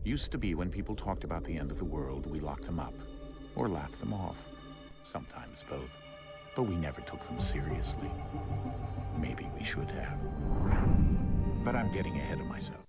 Used to be when people talked about the end of the world, we locked them up or laughed them off. Sometimes both. But we never took them seriously. Maybe we should have. But I'm getting ahead of myself.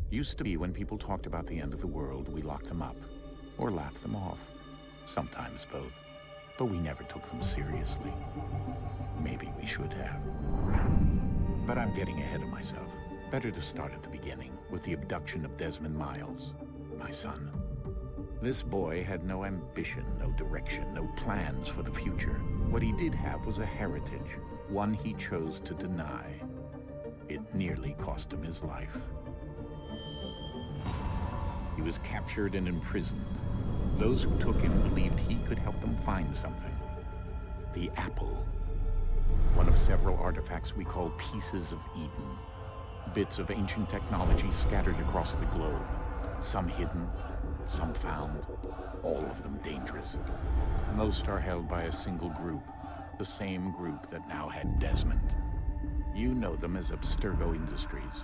Used to be when people talked about the end of the world, we locked them up or laughed them off. Sometimes both. But we never took them seriously. Maybe we should have. But I'm getting ahead of myself. Better to start at the beginning, with the abduction of Desmond Miles, my son. This boy had no ambition, no direction, no plans for the future. What he did have was a heritage, one he chose to deny. It nearly cost him his life. He was captured and imprisoned. Those who took him believed he could help them find something. The apple. One of several artifacts we call pieces of Eden. Bits of ancient technology scattered across the globe. Some hidden, some found, all of them dangerous. Most are held by a single group, the same group that now had Desmond. You know them as Abstergo Industries.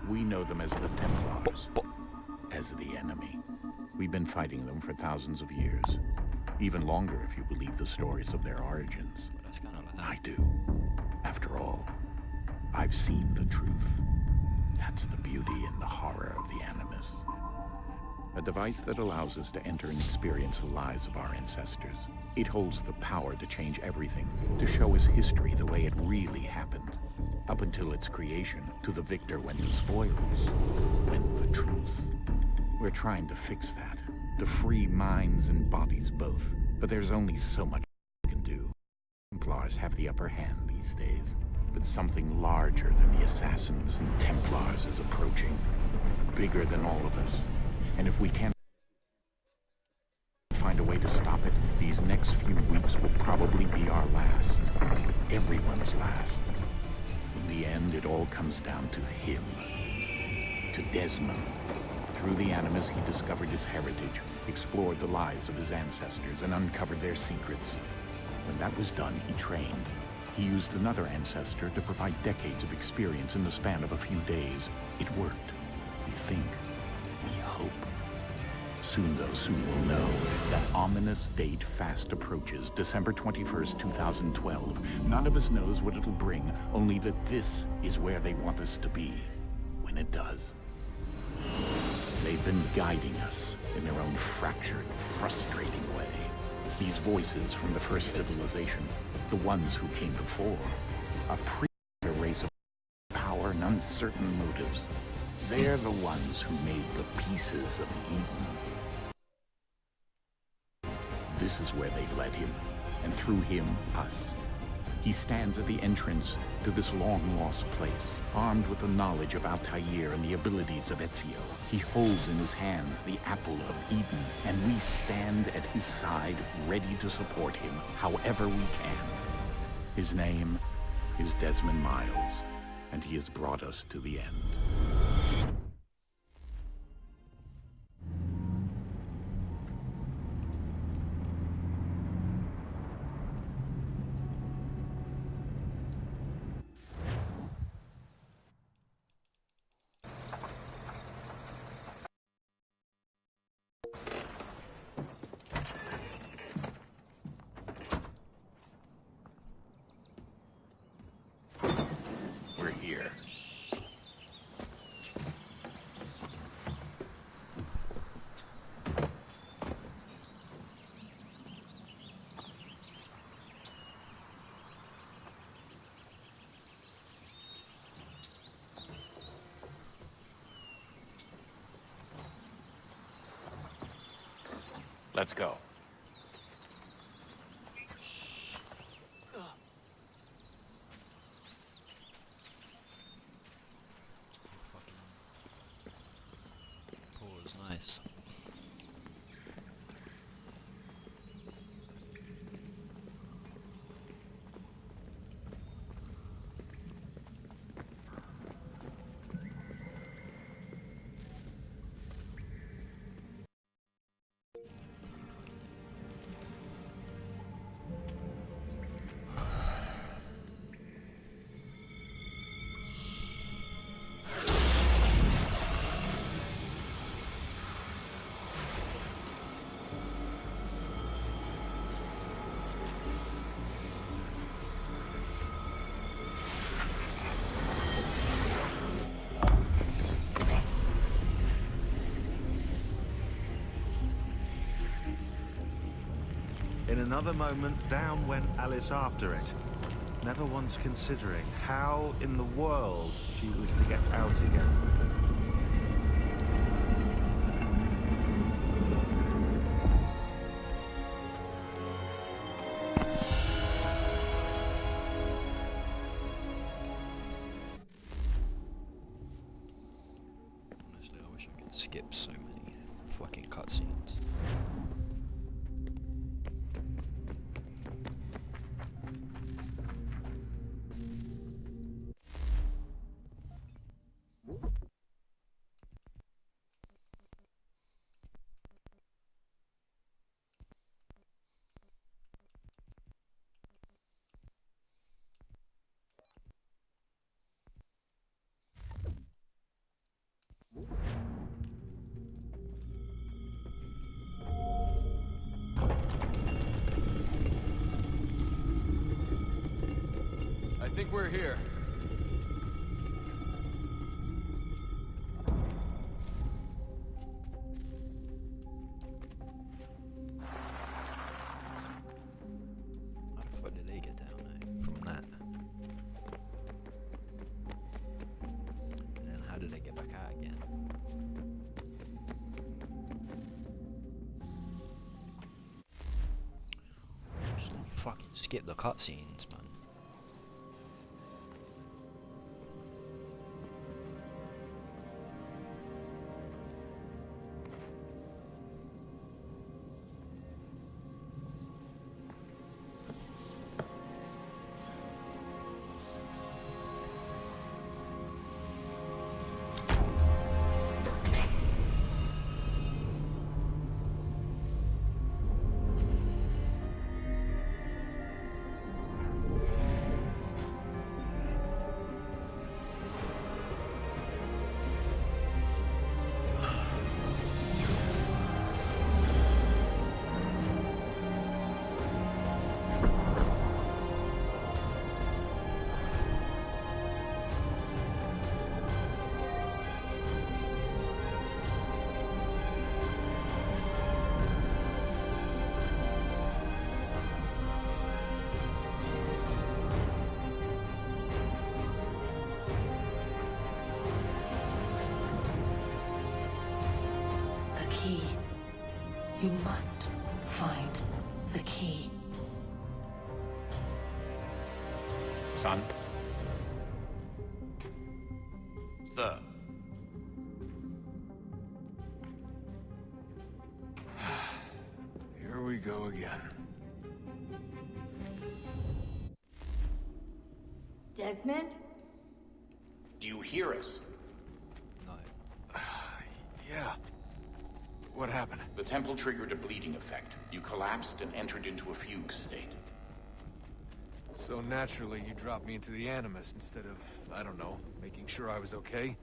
We know them as the Templars. As the enemy. We've been fighting them for thousands of years. Even longer if you believe the stories of their origins. I do. After all, I've seen the truth. That's the beauty and the horror of the Animus. A device that allows us to enter and experience the lives of our ancestors. It holds the power to change everything, to show us history the way it really happened. Up until its creation, to the victor went the spoils, went the truth. We're trying to fix that, to free minds and bodies both. But there's only so much we can do. Templars have the upper hand these days, but something larger than the Assassins and Templars is approaching. Bigger than all of us. And if we can't find a way to stop it, these next few weeks will probably be our last. Everyone's last. In the end, it all comes down to him. To Desmond. Through the Animus, he discovered his heritage, explored the lives of his ancestors, and uncovered their secrets. When that was done, he trained. He used another ancestor to provide decades of experience in the span of a few days. It worked. We think. We hope. Soon, though, soon we'll know. That ominous date fast approaches, December 21st, 2012. None of us knows what it'll bring, only that this is where they want us to be. When it does. They've been guiding us in their own fractured, frustrating way. These voices from the first civilization, the ones who came before, a pre-dator race of power and uncertain motives. They're the ones who made the pieces of Eden. This is where they've led him, and through him, us. He stands at the entrance to this long-lost place, armed with the knowledge of Altair and the abilities of Ezio. He holds in his hands the apple of Eden, and we stand at his side, ready to support him however we can. His name is Desmond Miles, and he has brought us to the end. Let's go. Pause, nice. In another moment, down went Alice after it, never once considering how in the world she was to get out again. Honestly, I wish I could skip so many fucking cutscenes. I think we're here. How the fuck did they get down there from that? And then how did they get back out again? Just fucking skip the cutscenes, man. The key. You must find the key. Son? Sir. Here we go again. Desmond? Do you hear us? No. Yeah. What happened? The temple triggered a bleeding effect. You collapsed and entered into a fugue state. So naturally, you dropped me into the Animus instead of, I don't know, making sure I was okay?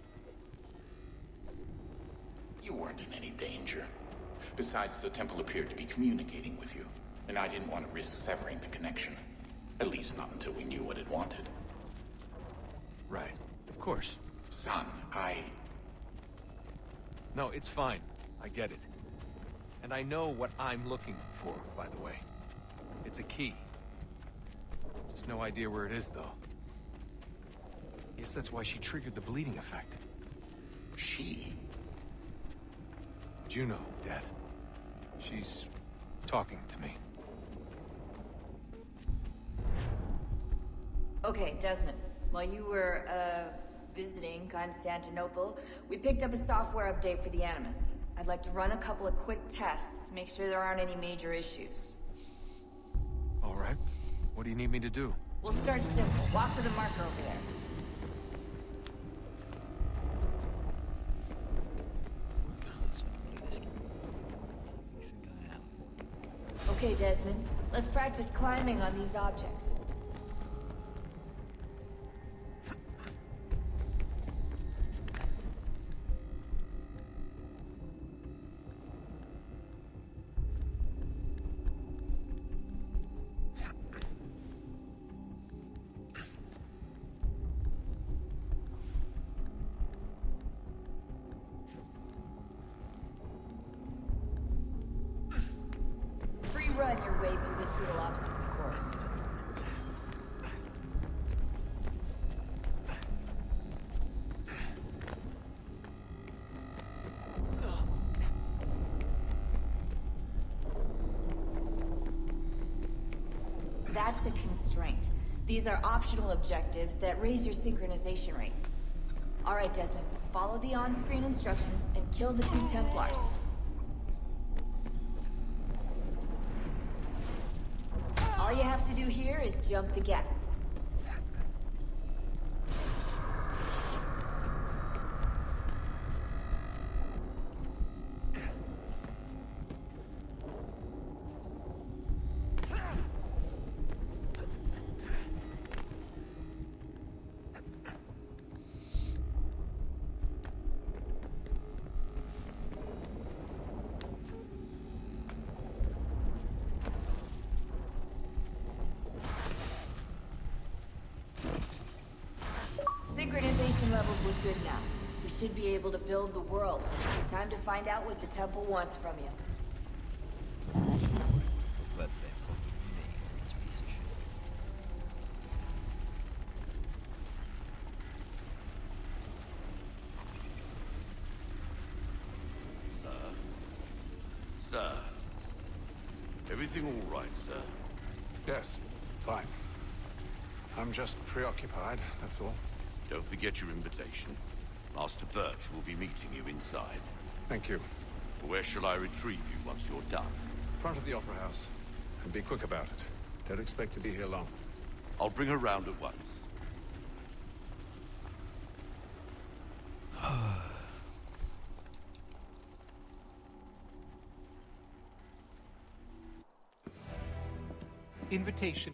You weren't in any danger. Besides, the temple appeared to be communicating with you, and I didn't want to risk severing the connection. At least not until we knew what it wanted. Right. Of course. Son, No, it's fine. I get it. And I know what I'm looking for, by the way. It's a key. Just no idea where it is, though. Guess that's why she triggered the bleeding effect. She? Juno, Dad. She's talking to me. Okay, Desmond. While you were, visiting Constantinople, we picked up a software update for the Animus. I'd like to run a couple of quick tests, make sure there aren't any major issues. All right. What do you need me to do? We'll start simple. Walk to the marker over there. Okay, Desmond. Let's practice climbing on these objects. Run your way through this little obstacle course. That's a constraint. These are optional objectives that raise your synchronization rate. All right, Desmond, follow the on-screen instructions and kill the 2 Templars. All you have to do here is jump the gap. Synchronization levels look good now. We should be able to build the world. Time to find out what the temple wants from you. But they're fucking unique, this piece of shit. Sir. Everything all right, sir? Yes, fine. I'm just preoccupied, that's all. Don't forget your invitation. Master Birch will be meeting you inside. Thank you. Where shall I retrieve you once you're done? Front of the Opera House. And be quick about it. Don't expect to be here long. I'll bring her round at once. Invitation.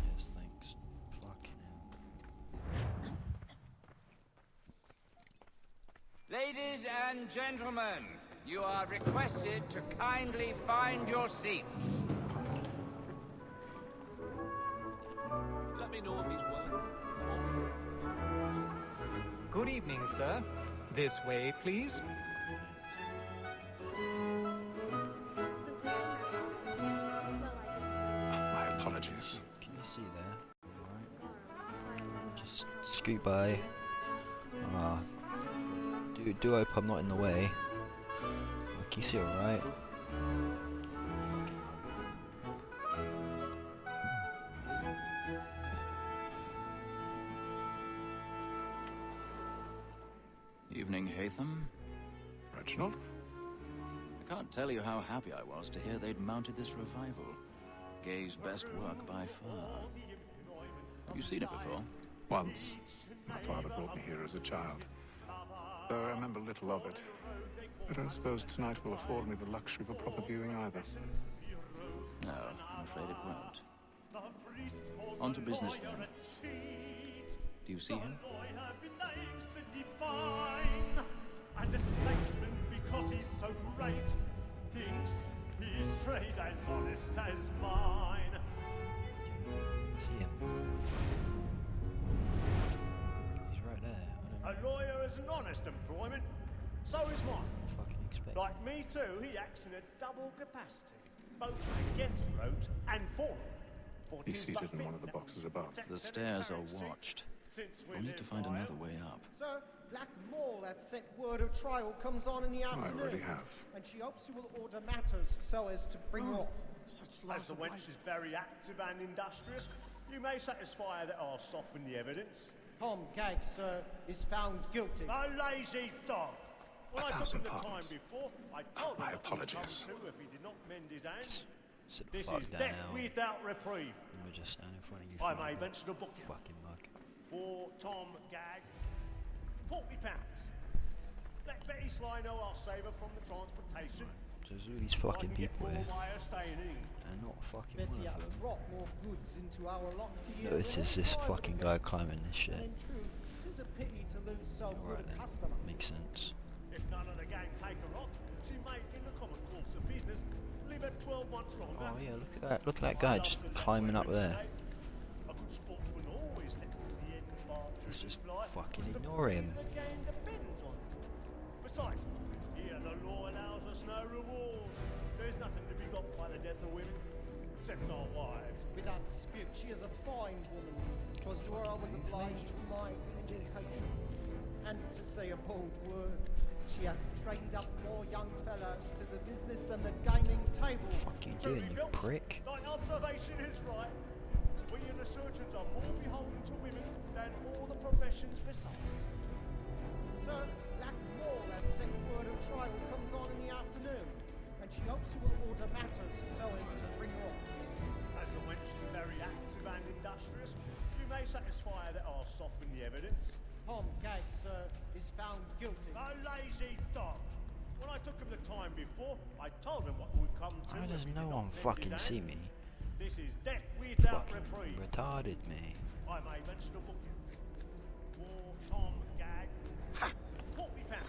Yes, thanks. Fucking hell. Ladies and gentlemen, you are requested to kindly find your seats. Let me know if he's willing. Good evening, sir. This way, please. My apologies. Can you see there? Alright. Just scoot by. Do hope I'm not in the way. Can you see alright? Evening, Haytham. Reginald? I can't tell you how happy I was to hear they'd mounted this revival. Gay's best work by far. Have you seen it before? Once. My father brought me here as a child. Though I remember little of it. I don't suppose tonight will afford me the luxury of a proper viewing either. No, I'm afraid it won't. On to business then. Do you see him? And the statesman, because he's so great, thinks his trade as honest as mine. I see him. He's right there. I don't know. A lawyer is an honest employment, so is mine. I fucking expect. Like me too, he acts in a double capacity, both against roads and for them. He's seated in one of the boxes above. The stairs are watched. We'll need to find another way up. Sir, Black Mall had sent word of trial comes on in the afternoon. I already have. And she hopes you will order matters so as to bring her off. As the wench is very active and industrious, you may satisfy that I'll soften the evidence. Tom Gag, sir, is found guilty. A lazy dog! When I took him the time £1,000. before, I told him My what he would come apologies. to if he did not mend his hand. Sit the This fuck is down. death without reprieve. And we'll just stand in front of you. I for may a venture to book you fucking mug. for Tom Gag. £40. Let Betty Sly know I'll save her from the transportation. So there's all these fucking people here, Way of staying in. and not fucking Betty one has of them brought more goods into our lot. notices this fucking guy climbing this shit. In truth, 'tis a pity to lose so Alright good a then, customer. makes sense. If none of the gang take her off, she may, in the common course of business, live at 12 months longer. Oh yeah, look at that! Look at that guy just climbing up there. A good sportsman always lets the end bar Let's through just his life, fucking 'cause the ignore him. The game depends on it. Besides, here the law allows us no reward. There's nothing to be got by the death of women, except our wives. Without dispute, she is a fine woman. 'Twas to her I was obliged for my education. And to say a bold word, she hath trained up more young fellows to the business than the gaming table. What the fuck you doing, you prick? Thine observation is right. We and the surgeons are more beholden to women than all the professions besides. Sir, Black Mall that sent word of trial comes on in the afternoon, and she hopes you will order matters so as to bring her off. As the wench is very active and industrious, you may satisfy her that I'll soften the evidence. Tom Gag, sir, is found guilty. A lazy dog! When I took him the time before, I told him what would come to Why if does he no did not one mend his fucking hand. see me? This is death without Fucking reprieve. retarded me. I may venture to book you for Tom Gag. £40.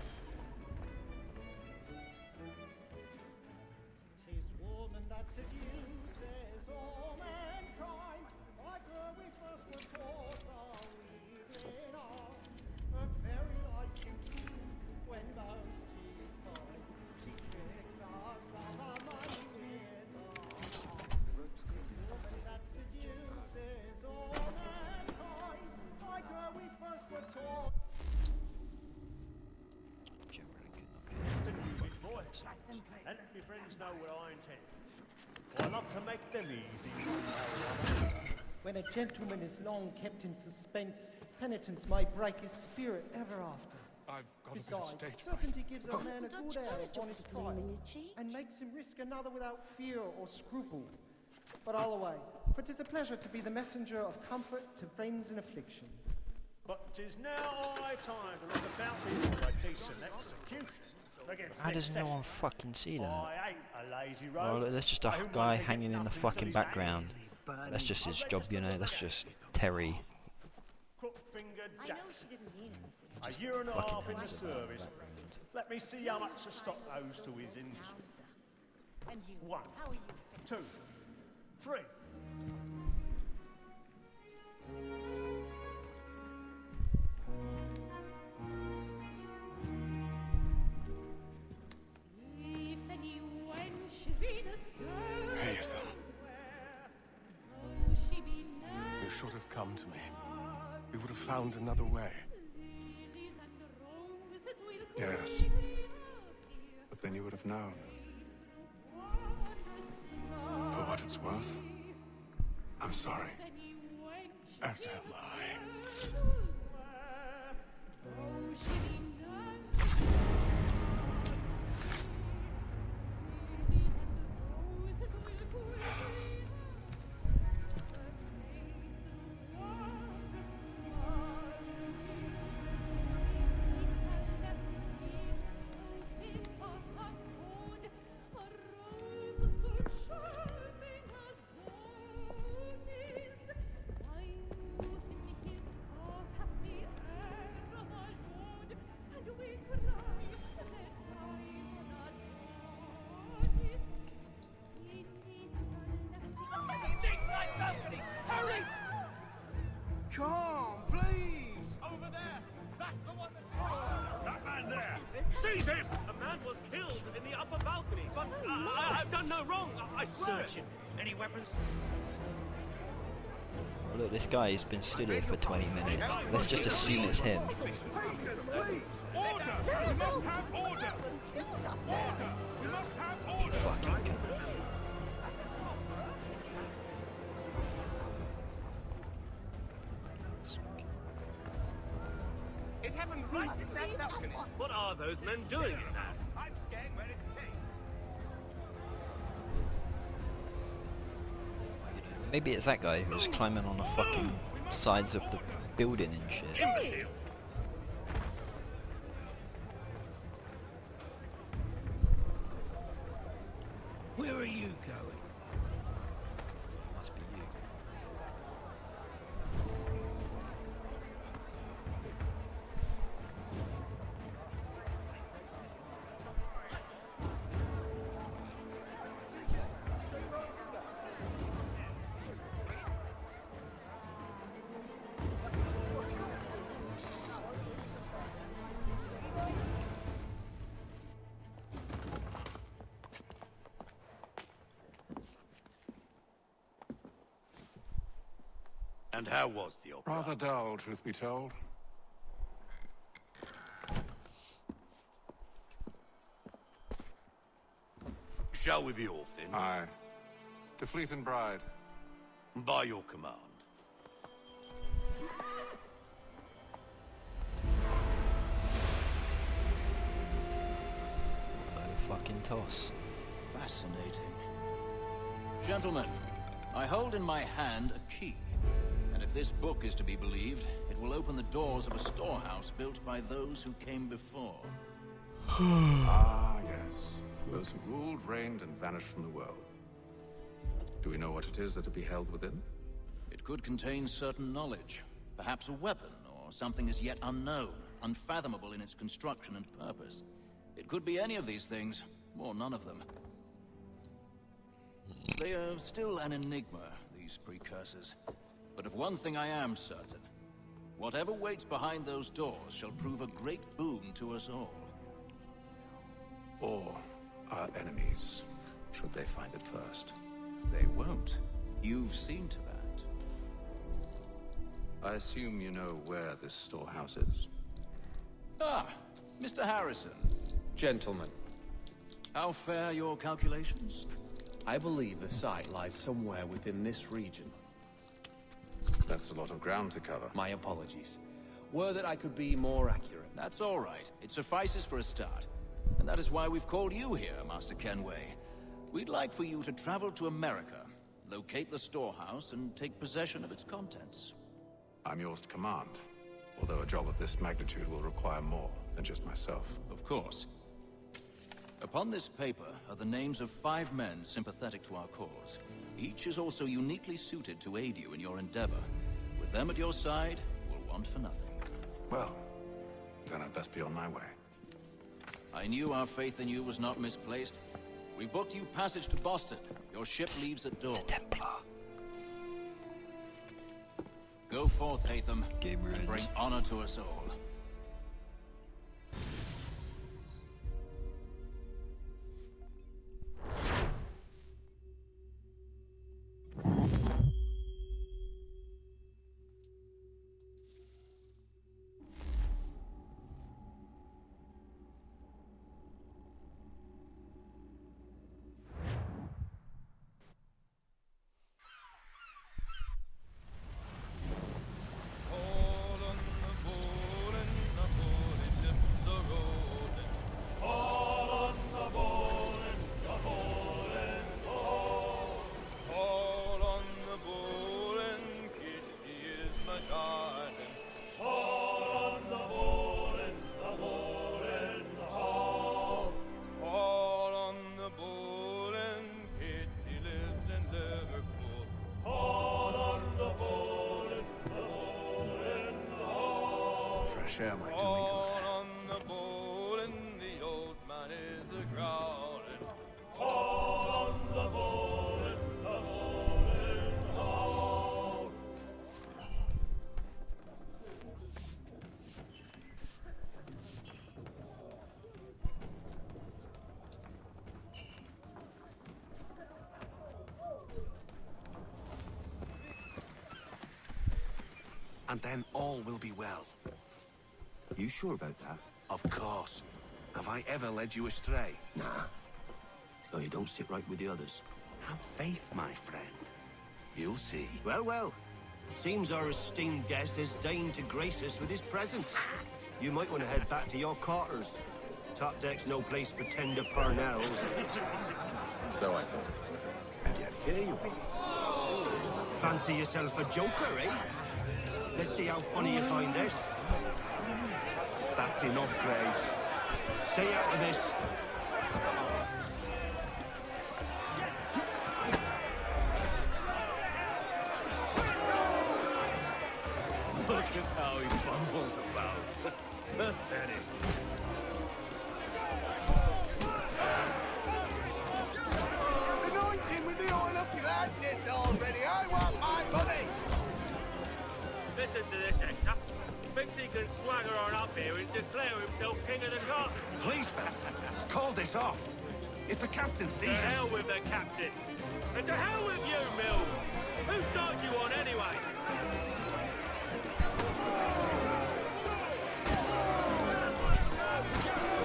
'Tis woman that seduces all mankind. Like her we first were taught the weaving of a very license when those she's kind. She tricks us of our money with woman that seduces all mankind. Like her we first were taught. Generally good The music voice. And let my friends know what I intend. I love to make them easy. When a gentleman is long kept in suspense, penitence may break his spirit ever after. I've got Besides, a bit of stage fright. certainty gives a man a Don't good you air want upon to his put name in trial, your cheek? and makes him risk another without fear or scruple. But I'll away, for 'tis a pleasure to be the messenger of comfort to friends in affliction. But 'tis now high time to look about me for a decent execution. against How does no next one fucking see that? I ain't a lazy Oh, rogue. look, that's just a I won't guy take hanging in the nothing fucking till he's background. angry. That's just his job, you know. That's just Terry. Crook-fingered I Jack. know she didn't mean it. A year and a fucking half in the hangs about in the service. background. Let me see how much the stock owes to his industry. How's that? And you, 1, how are you? 2, 3. Haytham. You should have come to me. We would have found another way. Yes. But then you would have known. For what it's worth, I'm sorry. As am I. Hurry! Come, please! Over there! That's the one that man there! Seize him! A man was killed in the upper balcony, but I've done no wrong. I swear. Search him. Any weapons? Oh, look, this guy has been stood here for 20 minutes. Let's just assume it's him. Order! We must have order! Order! We must have You order! fucking cunt. right in that balcony. What are those men doing in there? I'm staying where it's safe. Maybe it's that guy who's climbing on the fucking sides of the building and shit. Imbecile. Where are you going? Must be you. And how was the opera? Rather dull, truth be told. Shall we be off then? Aye. To Fleet and Bride. By your command. Fucking toss. Fascinating. Gentlemen, I hold in my hand a key. And if this book is to be believed, it will open the doors of a storehouse built by those who came before. Ah, yes. Those who ruled, reigned, and vanished from the world. Do we know what it is that to be held within? It could contain certain knowledge. Perhaps a weapon, or something as yet unknown, unfathomable in its construction and purpose. It could be any of these things, or none of them. They are still an enigma, these precursors. But of one thing I am certain. Whatever waits behind those doors shall prove a great boon to us all. Or our enemies, should they find it first. They won't. You've seen to that. I assume you know where this storehouse is. Ah, Mr. Harrison. Gentlemen, How fare your calculations? I believe the site lies somewhere within this region. That's a lot of ground to cover. My apologies. Were that I could be more accurate. That's all right. It suffices for a start. And that is why we've called you here, Master Kenway. We'd like for you to travel to America, locate the storehouse, and take possession of its contents. I'm yours to command, although a job of this magnitude will require more than just myself. Of course. Upon this paper are the names of 5 men sympathetic to our cause. Each is also uniquely suited to aid you in your endeavor. With them at your side, we'll want for nothing. Well, then I'd best be on my way. I knew our faith in you was not misplaced. We've booked you passage to Boston. Your ship leaves at dawn. Go forth, Hatham, and bring honor to us all. Fresh air might do me good. On the bowl and the old man is a-growling. On the bowl and the bowl. And then all will be well. You sure about that? Of course. Have I ever led you astray? Nah. So you don't sit right with the others. Have faith, my friend. You'll see. Well, well. Seems our esteemed guest has deigned to grace us with his presence. You might want to head back to your quarters. Top deck's no place for tender parnells. So I thought. And yet here you be. Fancy yourself a joker, eh? Let's see how funny you find this. That's enough, Graves. Stay out of this. Look at how he bumbles about. Pathetic. Anoint him with the oil of gladness already. I want my money. Listen to this, Hector. Thinks he can swagger on up here and declare himself king of the castle. Please, fellas, call this off. If the captain sees To us... hell with the captain. And to hell with you, Mills. Whose side you on anyway?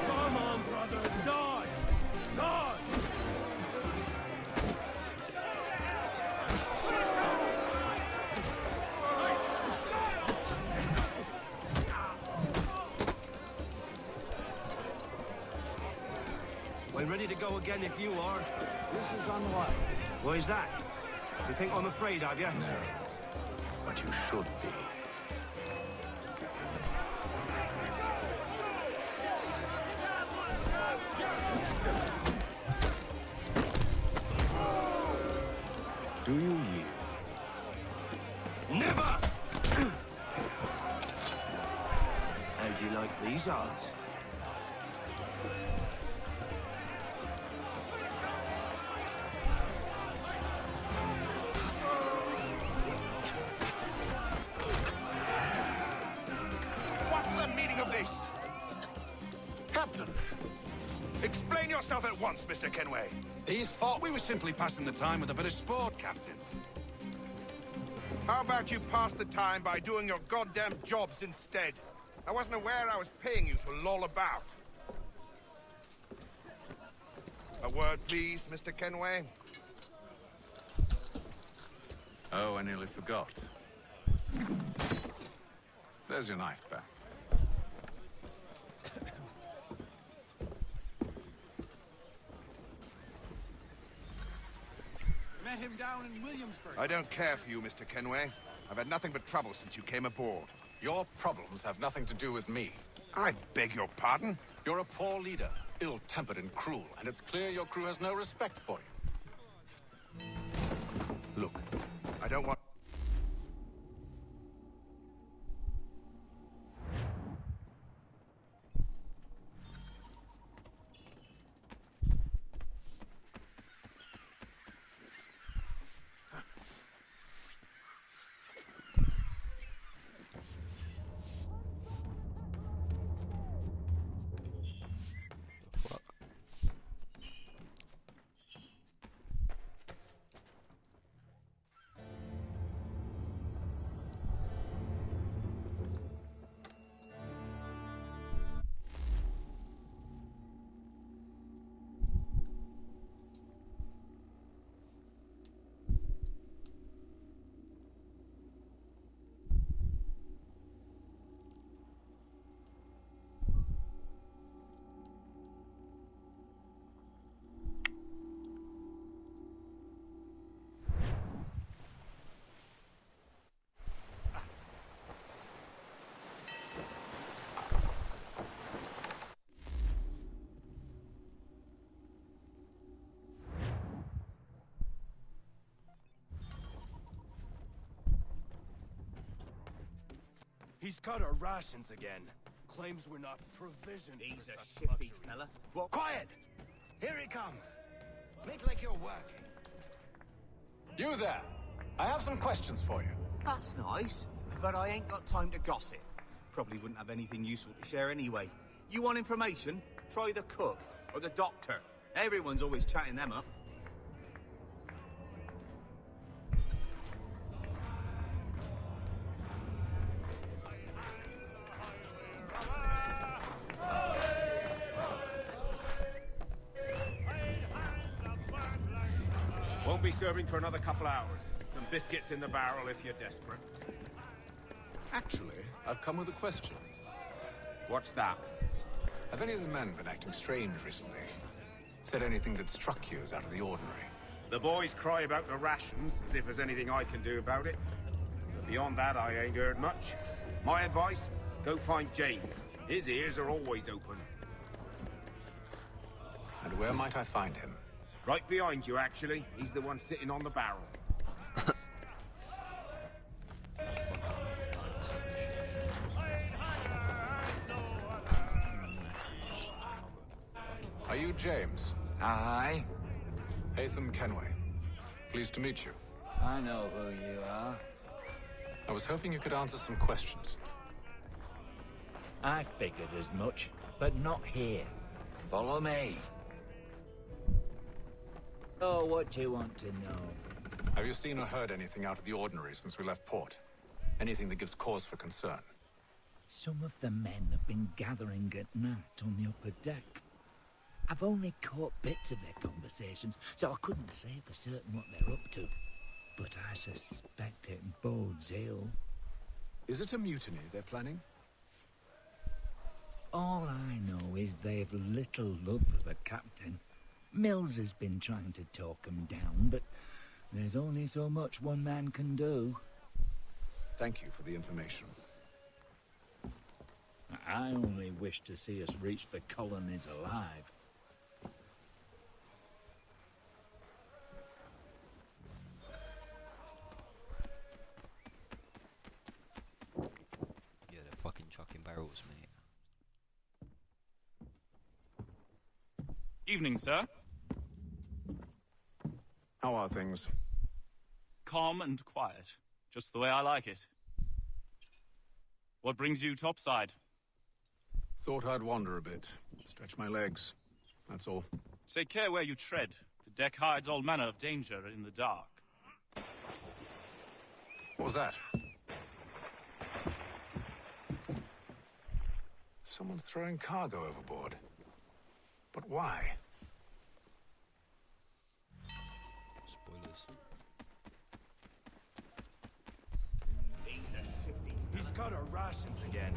Come on, brother, dodge! Dodge! We're ready to go again if you are. This is unwise. Why is that? You think I'm afraid of you? No. But you should be. Do you yield? Never! How'd you like these odds? What's the meaning of this? Captain! Explain yourself at once, Mr. Kenway. These thought we were simply passing the time with a bit of sport, Captain. How about you pass the time by doing your goddamn jobs instead? I wasn't aware I was paying you to loll about. A word, please, Mr. Kenway. Oh, I nearly forgot. There's your knife back. Met him down in Williamsburg. I don't care for you, Mr. Kenway. I've had nothing but trouble since you came aboard. Your problems have nothing to do with me. I beg your pardon? You're a poor leader, ill-tempered and cruel, and it's clear your crew has no respect for you. Look, I don't want... He's cut our rations again. Claims we're not provisioned. He's a shifty fella. Well, quiet! Here he comes. Make like you're working. You there! I have some questions for you. That's nice, but I ain't got time to gossip. Probably wouldn't have anything useful to share anyway. You want information? Try the cook or the doctor. Everyone's always chatting them up. Won't be serving for another couple hours. Some biscuits in the barrel if you're desperate. Actually, I've come with a question. What's that? Have any of the men been acting strange recently? Said anything that struck you as out of the ordinary? The boys cry about the rations, as if there's anything I can do about it. But beyond that, I ain't heard much. My advice, go find James. His ears are always open. And where might I find him? Right behind you, actually. He's the one sitting on the barrel. Are you James? Aye. Haytham Kenway. Pleased to meet you. I know who you are. I was hoping you could answer some questions. I figured as much, but not here. Follow me. Oh, what do you want to know? Have you seen or heard anything out of the ordinary since we left port? Anything that gives cause for concern? Some of the men have been gathering at night on the upper deck. I've only caught bits of their conversations, so I couldn't say for certain what they're up to. But I suspect it bodes ill. Is it a mutiny they're planning? All I know is they've little love for the captain. Mills has been trying to talk him down, but there's only so much one man can do. Thank you for the information. I only wish to see us reach the colonies alive. Yeah, they're fucking chucking barrels, mate. Evening, sir. How are things? Calm and quiet. Just the way I like it. What brings you topside? Thought I'd wander a bit. Stretch my legs. That's all. Take care where you tread. The deck hides all manner of danger in the dark. What was that? Someone's throwing cargo overboard. But why? Spoilers. He's got our rations again.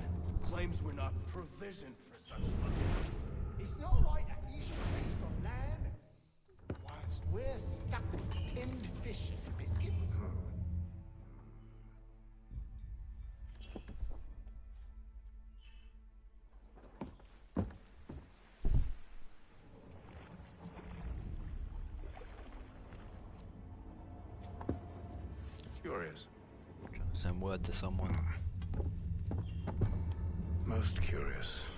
Claims we're not provisioned for such luxuries. It's not right that you should feast on lamb, whilst we're stuck with tinned fish and biscuits. Curious. Trying to send word to someone. Most curious.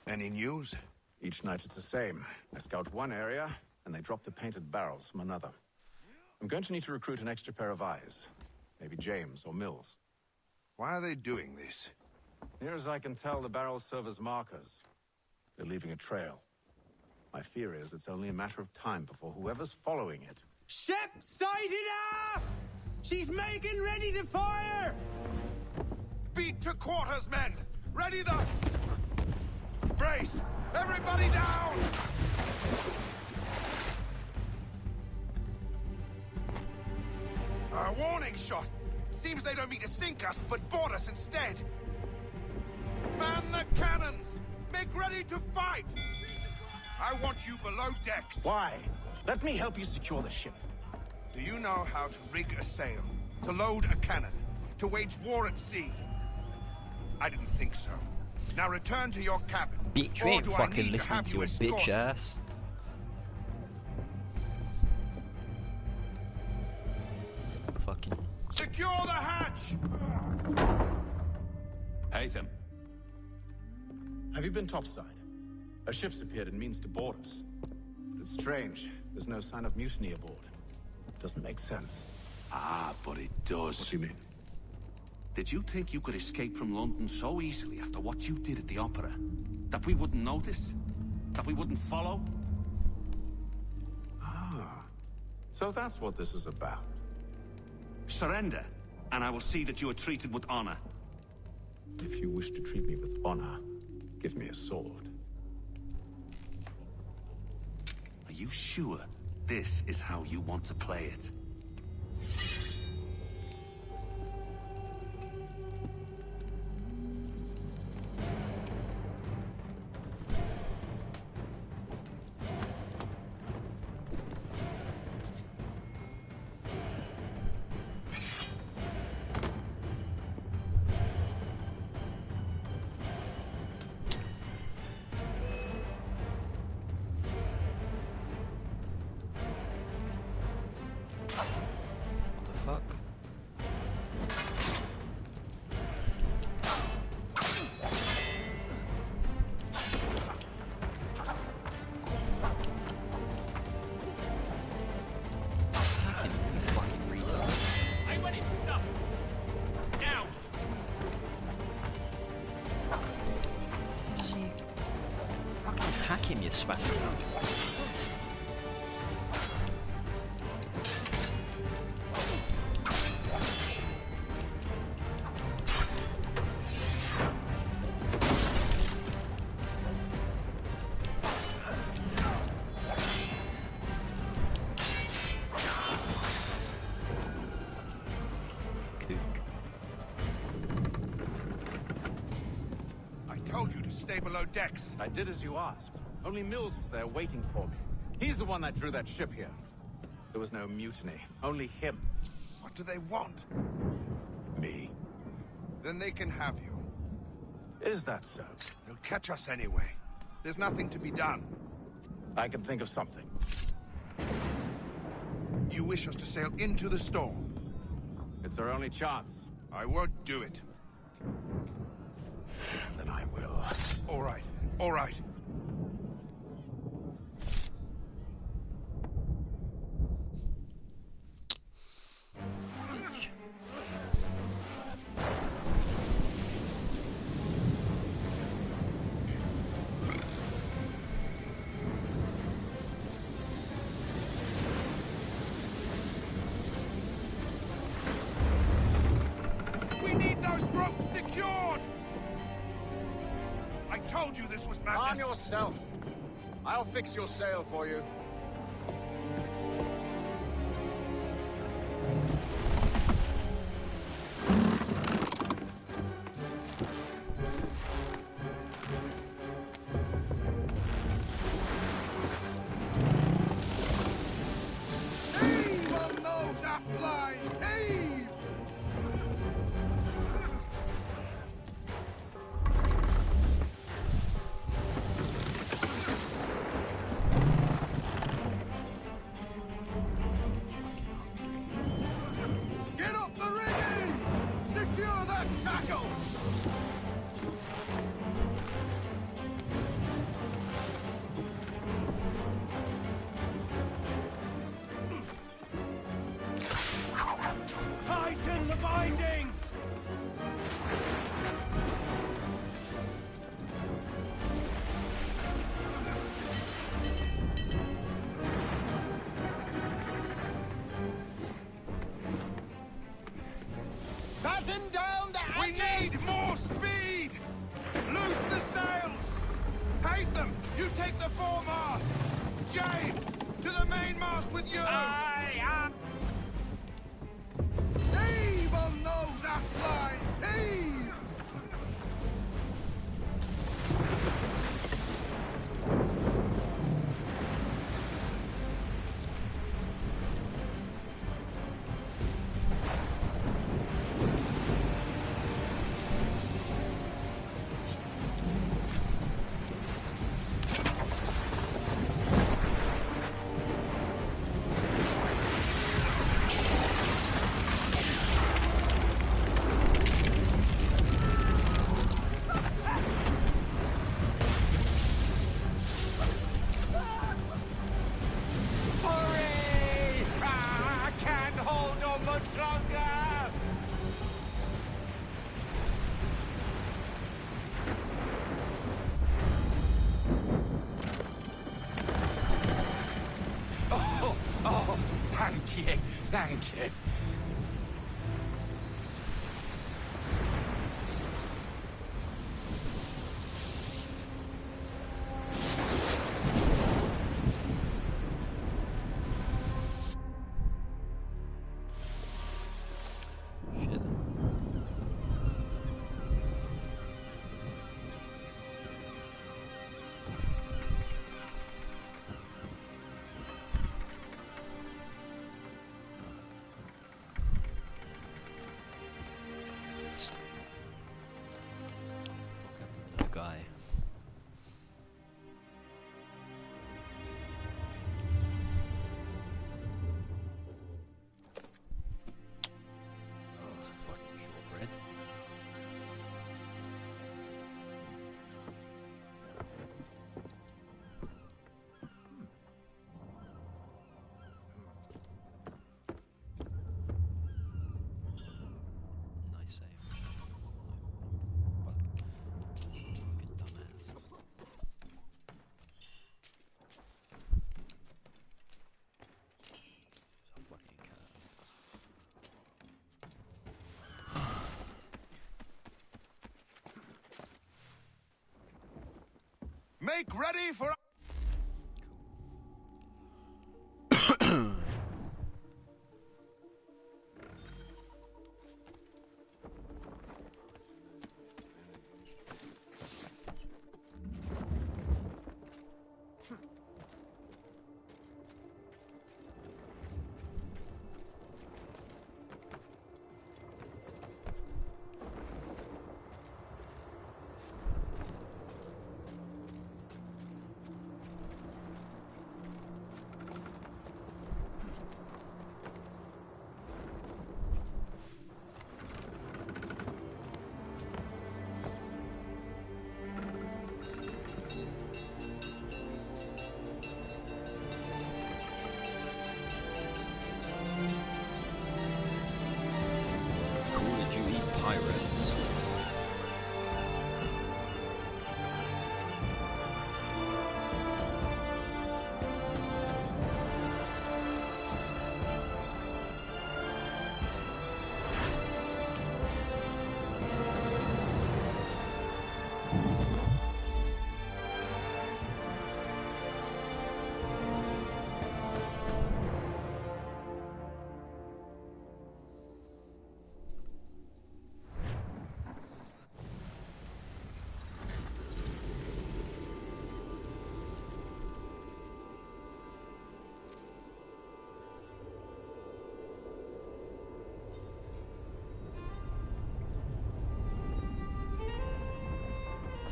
Any news? Each night it's the same. I scout one area, and they drop the painted barrels from another. I'm going to need to recruit an extra pair of eyes. Maybe James or Mills. Why are they doing this? Near as I can tell, the barrels serve as markers. They're leaving a trail. My fear is it's only a matter of time before whoever's following it... Ship sighted aft! She's making ready to fire! Beat to quarters, men! Ready the... Brace! Everybody down! A warning shot! Seems they don't mean to sink us, but board us instead! Man the cannons! Make ready to fight! I want you below decks. Why? Let me help you secure the ship. Do you know how to rig a sail? To load a cannon? To wage war at sea? I didn't think so. Now return to your cabin. Bitch, you ain't fucking listening to your bitch ass. Fucking... Secure the hatch! Latham. Have you been topside? A ship's appeared and means to board us. But it's strange. There's no sign of mutiny aboard. Doesn't make sense. Ah, but it does. What do you mean? Did you think you could escape from London so easily after what you did at the Opera? That we wouldn't notice? That we wouldn't follow? Ah. So that's what this is about. Surrender, and I will see that you are treated with honor. If you wish to treat me with honor, give me a sword. Are you sure this is how you want to play it? Attack him, you spastic. I told you to stay below decks. I did as you asked. Only Mills was there waiting for me. He's the one that drew that ship here. There was no mutiny, only him. What do they want? Me. Then they can have you. Is that so? They'll catch us anyway. There's nothing to be done. I can think of something. You wish us to sail into the storm? It's our only chance. I won't do it. Then I will. All right, all right. We need those ropes secured! I told you this was madness. Arm yourself. I'll fix your sail for you. Heave on those uplines! Heave! Get up the rigging! Secure that tackle! Tighten the bindings! Batten down the hatches! We need more speed! Loose the sails! Hate them! You take the foremast! James! To the mainmast with you! Aye, Heave on those uplines! Heave! you, thank you. The guy. Oh, it's a fucking shortbread. Nice save. Dumbass. It's a fucking cat. Make ready for... Call of Duty Pirates.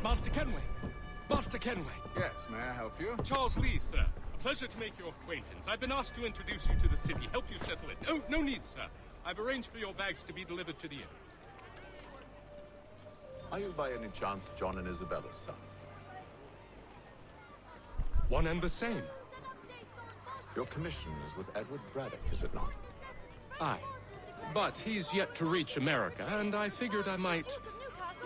Master Kenway! Master Kenway! Yes, may I help you? Charles Lee, sir. A pleasure to make your acquaintance. I've been asked to introduce you to the city, help you settle it. Oh, no need, sir. I've arranged for your bags to be delivered to the inn. Are you by any chance John and Isabella's son? One and the same. Your commission is with Edward Braddock, is it not? Aye. But he's yet to reach America, and I figured I might...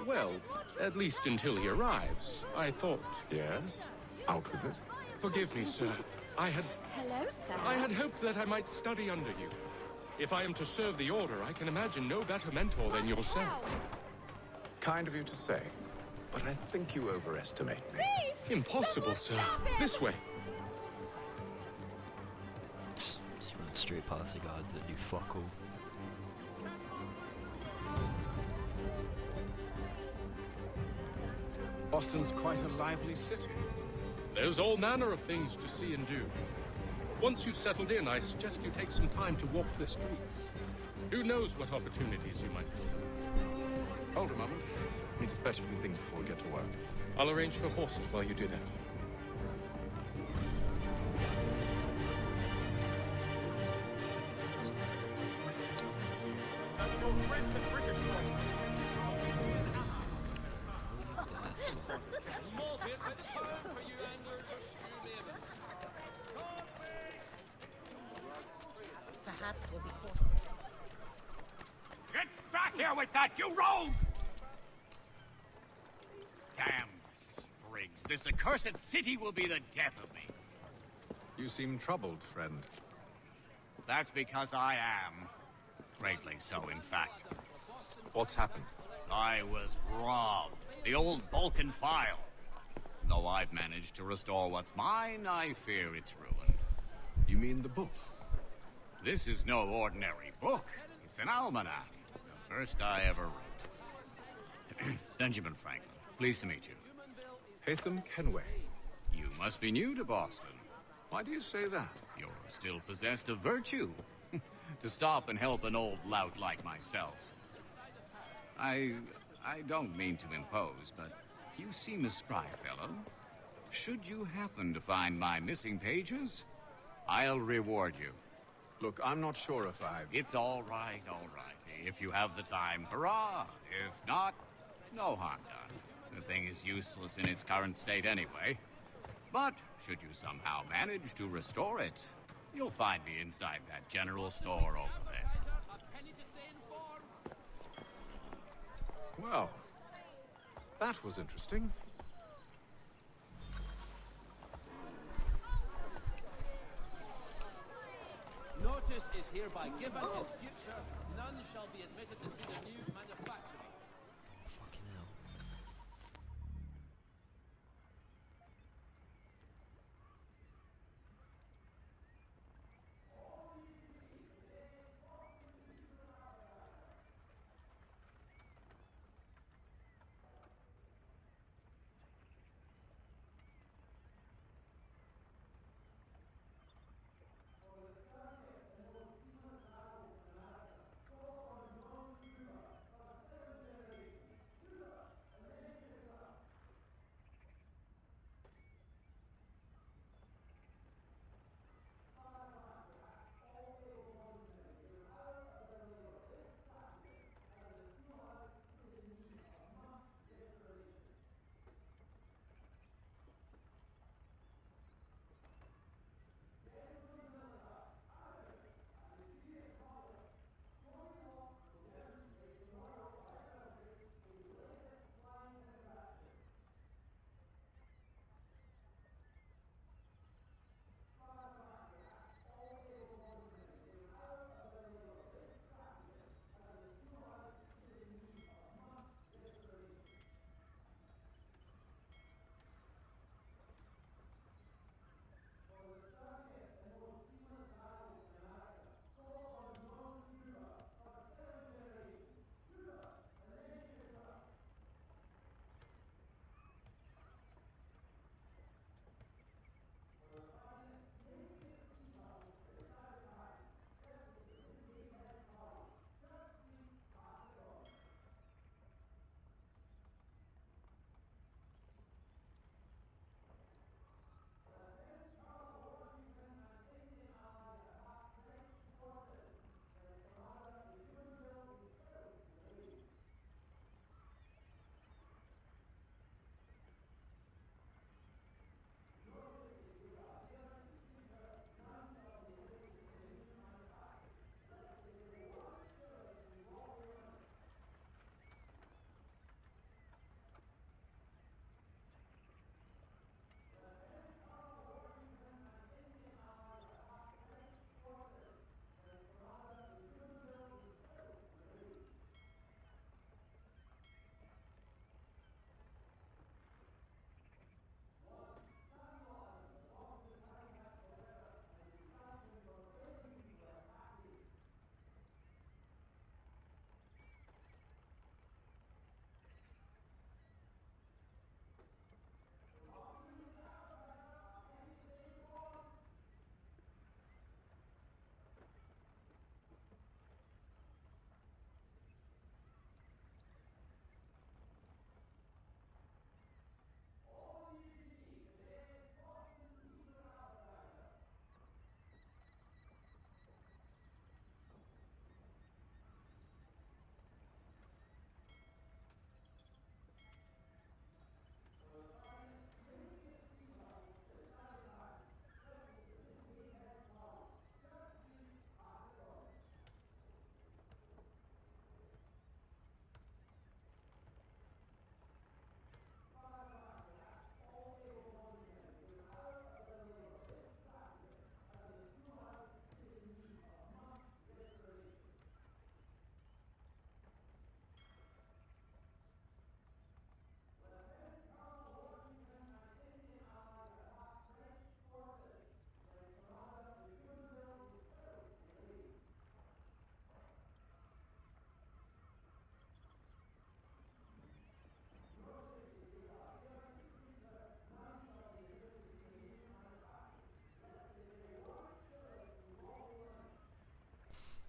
Well, at least until he arrives, I thought. Yes? Out with it. Forgive me, sir. Hello, sir. I had hoped that I might study under you. If I am to serve the Order, I can imagine no better mentor than yourself. Kind of you to say, but I think you overestimate me. Impossible, sir. This way. Just run straight past the guards that do fuck all. Boston's quite a lively city. There's all manner of things to see and do. Once you've settled in, I suggest you take some time to walk the streets. Who knows what opportunities you might discover. Hold a moment. Need to fetch a few things before we get to work. I'll arrange for horses while you do that. Perhaps we'll be forced to... Get back here with that, you rogue! Damn sprigs. This accursed city will be the death of me. You seem troubled, friend. That's because I am. Greatly so, in fact. What's happened? I was robbed. The old Balkan file. Though I've managed to restore what's mine, I fear it's ruined. You mean the book? This is no ordinary book. It's an almanac. The first I ever wrote. Benjamin Franklin. Pleased to meet you. Haytham Kenway. You must be new to Boston. Why do you say that? You're still possessed of virtue. To stop and help an old lout like myself. I don't mean to impose, but you seem a spry fellow. Should you happen to find my missing pages, I'll reward you. Look, I'm not sure if I... It's all right, all right. If you have the time, hurrah! If not, no harm done. The thing is useless in its current state anyway. But should you somehow manage to restore it, you'll find me inside that general store over there. Well, that was interesting. Notice is hereby given in future. None shall be admitted to see the new manufacturing. Fucking hell.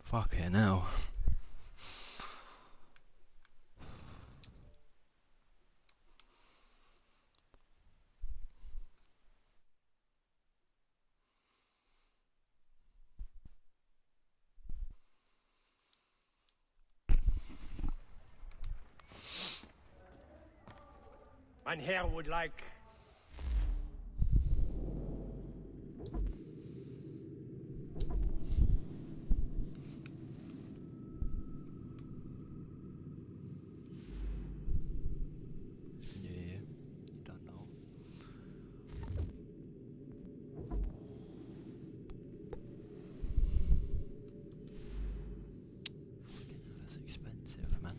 Fucking hell. Mein Herr would like... Yeah, you don't know. Fucking hell, that's expensive, man.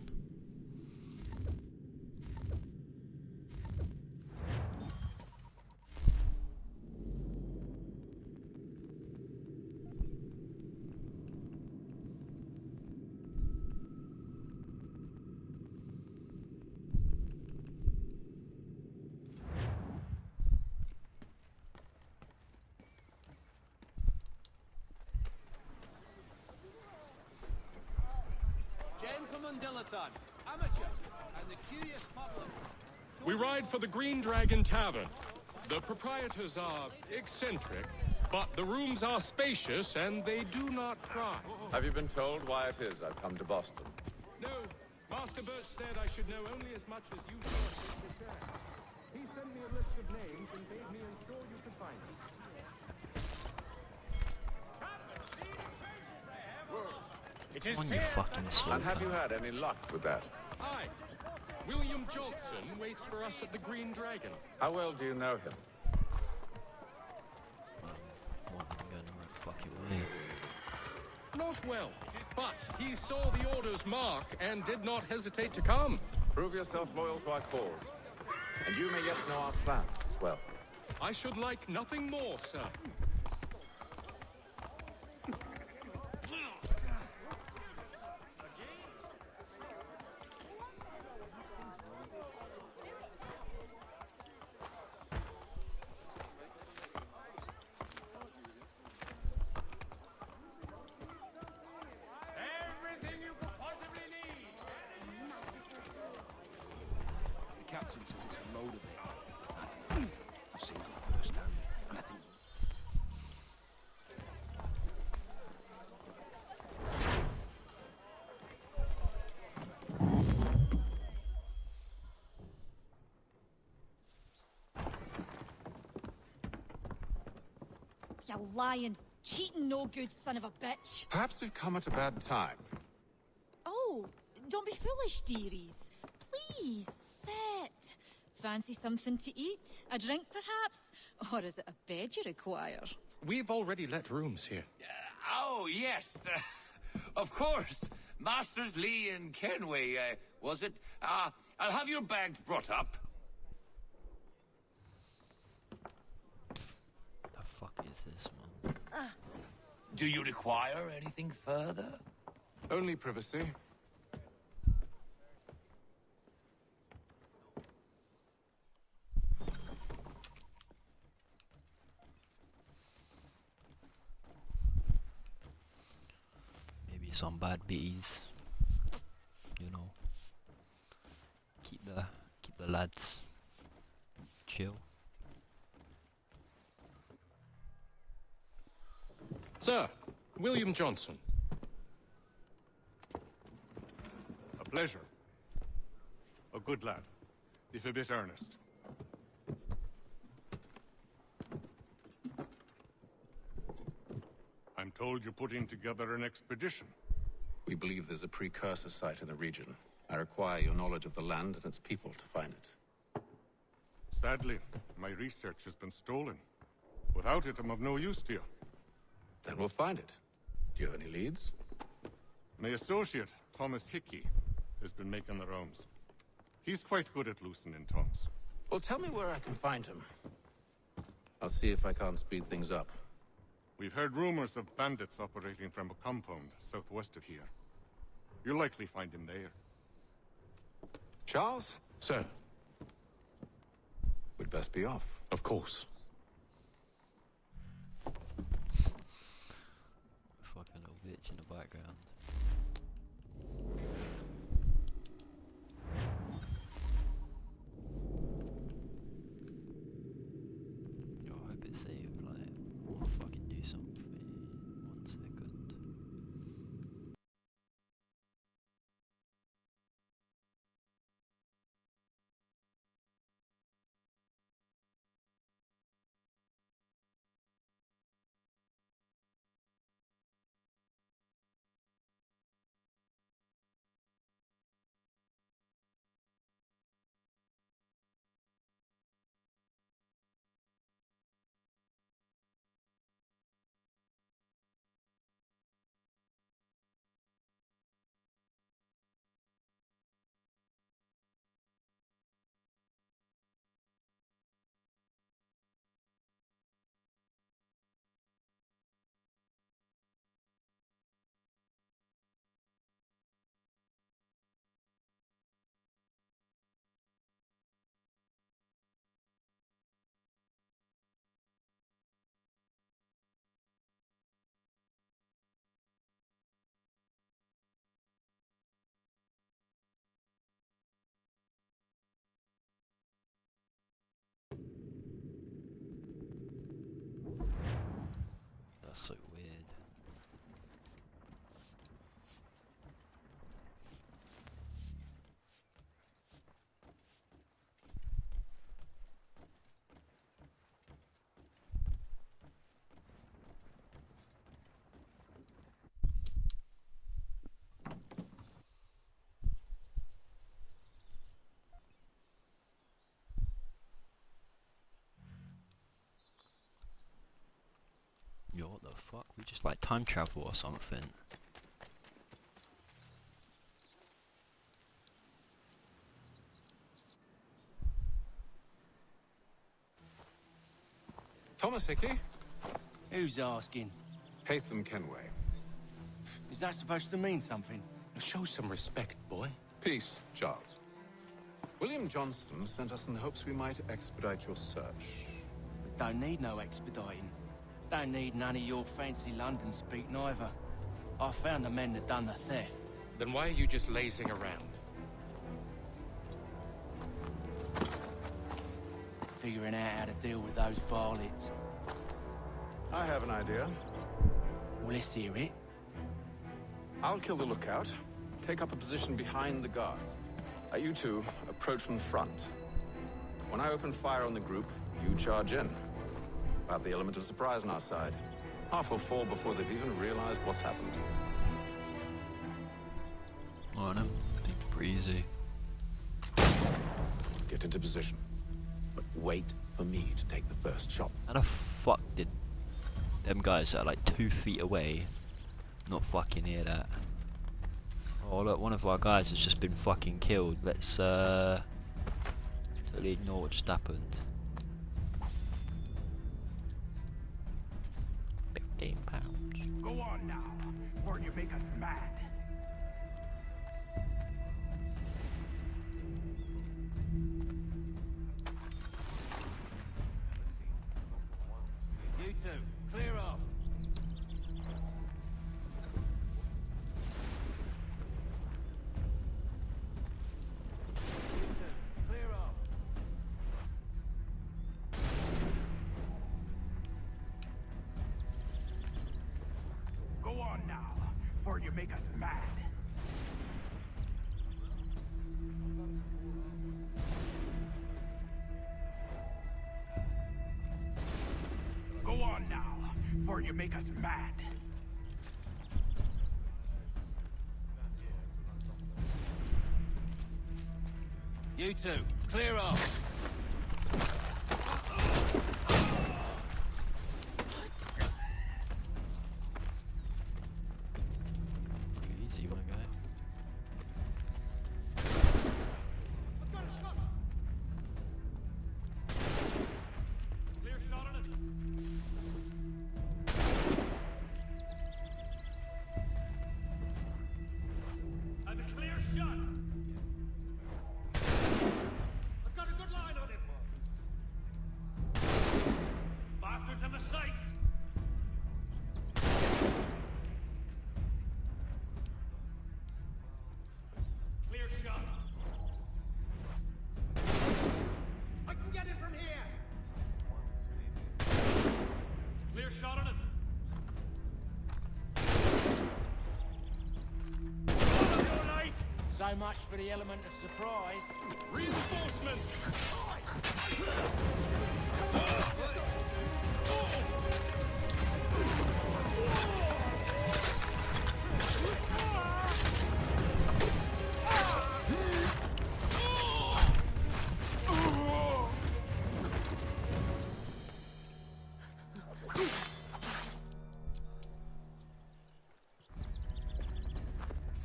Gentlemen dilettantes, amateurs, and the curious public. We ride for the Green Dragon Tavern. The proprietors are eccentric, but the rooms are spacious and they do not cry. Have you been told why it is I've come to Boston? No, Master Birch said I should know only as much as you thought to share. He sent me a list of names and bade me ensure you could find them. It is On you fucking slow. And have you had any luck with that? Aye. William Johnson waits for us at the Green Dragon. How well do you know him? Well, I'm gonna fuck it away. Not well, but he saw the order's mark and did not hesitate to come. Prove yourself loyal to our cause. And you may yet know our plans as well. I should like nothing more, sir. Everything you could possibly need! The captain says it's a load of it. I've seen it firsthand, and I think... You lying, cheating, no good son of a bitch. Perhaps we've come at a bad time. Oh, don't be foolish, dearies. Please, sit. Fancy something to eat? A drink, perhaps? Or is it a bed you require? We've already let rooms here. Oh, yes. Of course. Masters Lee and Kenway, was it? I'll have your bags brought up. The fuck is this, man? Do you require anything further? Only privacy. Maybe some bad bees. You know. Keep the lads chill. Sir, William Johnson. A pleasure. A good lad, if a bit earnest. I'm told you're putting together an expedition. We believe there's a precursor site in the region. I require your knowledge of the land and its people to find it. Sadly, my research has been stolen. Without it, I'm of no use to you. Then we'll find it. Do you have any leads? My associate, Thomas Hickey, has been making the rounds. He's quite good at loosening tongues. Well, tell me where I can find him. I'll see if I can't speed things up. We've heard rumors of bandits operating from a compound southwest of here. You'll likely find him there. Charles? Sir. We'd best be off. Of course. Fucking little bitch in the background. Oh, I hope it's saved. Like, I wanna fucking do something. 1 second. That's so weird. Yo, what the fuck? We just like time travel or something. Thomas Hickey? Who's asking? Haytham Kenway. Is that supposed to mean something? Show some respect, boy. Peace, Charles. William Johnston sent us in the hopes we might expedite your search. Don't need no expediting. Don't need none of your fancy London speak neither. I found the men that done the theft. Then why are you just lazing around? Figuring out how to deal with those varlets. I have an idea. Well, let's hear it. I'll kill the lookout, take up a position behind the guards. You two approach from the front. When I open fire on the group, you charge in. We'll have the element of surprise on our side. Half will fall before they've even realized what's happened. On him. Pretty easy. Get into position. But wait for me to take the first shot. How the fuck did them guys that are like 2 feet away not fucking hear that? Oh look, one of our guys has just been fucking killed. Let's totally ignore what just happened. 15 pounds. Go on now, or you make us mad. You two, clear off. Clear off. Go on now, or you make us mad. Go on now, or you make us mad. You two, clear off. Easy, my guy. Clear shot on it. And a clear shot. I've got a good line. earshot of him. So much for the element of surprise. Reinforcements!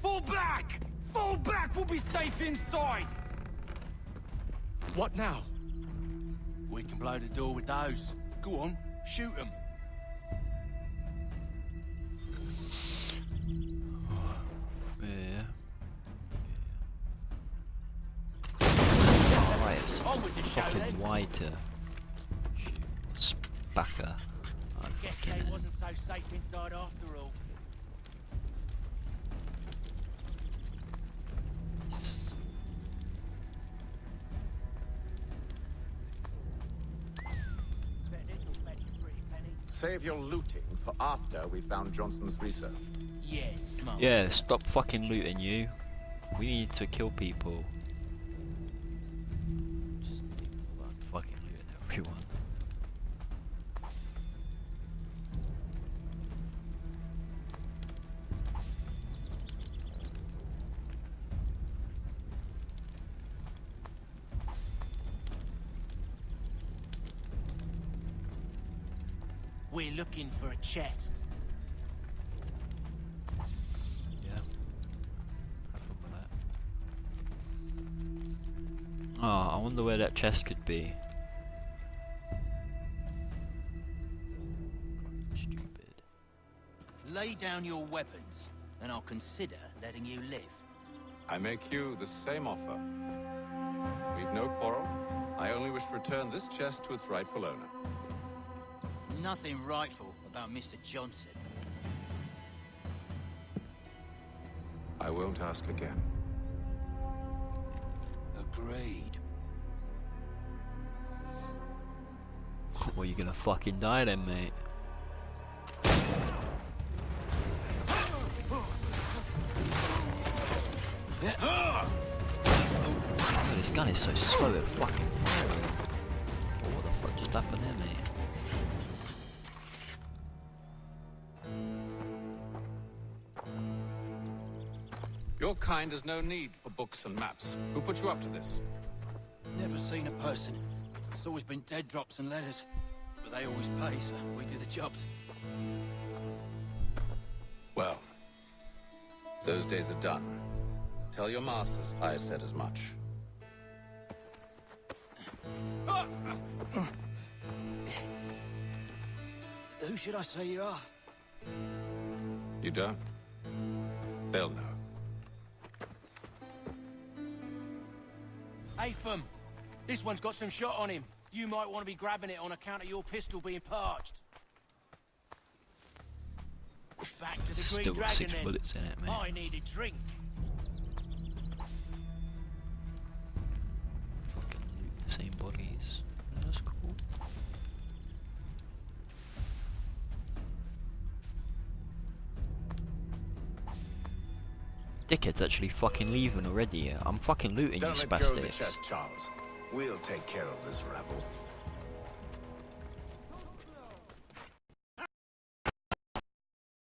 Fall back! Fall back! We'll be safe inside! What now? We can blow the door with those. Go on, shoot them. Yeah. Alright, it's fucking wide to shoot. Spacker. Guess they wasn't so safe inside after all. Save your looting for after we found Johnson's research. Yes, Mum. Yeah, stop fucking looting you. We need to kill people. Just fucking looting everyone. We're looking for a chest. Yeah. Have fun with that. Oh, I wonder where that chest could be. Stupid. Lay down your weapons, and I'll consider letting you live. I make you the same offer. We've no quarrel. I only wish to return this chest to its rightful owner. Nothing rightful about Mr. Johnson. I won't ask again. Agreed. Well, you're gonna fucking die then, mate. Oh, this gun is so slow at fucking firing. What the fuck just happened there, mate? Your kind has no need for books and maps. Who put you up to this? Never seen a person. It's always been dead drops and letters. But they always pay, so we do the jobs. Well, those days are done. Tell your masters I said as much. Who should I say you are? You don't? They'll know. Atham, this one's got some shot on him. You might want to be grabbing it on account of your pistol being parched. Back to the Still Green got Dragon 6 then. bullets in it, mate. I need a drink. Fucking loot the same bodies. That's cool. Dickhead's actually fucking leaving already. I'm fucking looting Don't you let go of the spastics. chest, Charles. We'll take care of this rabble.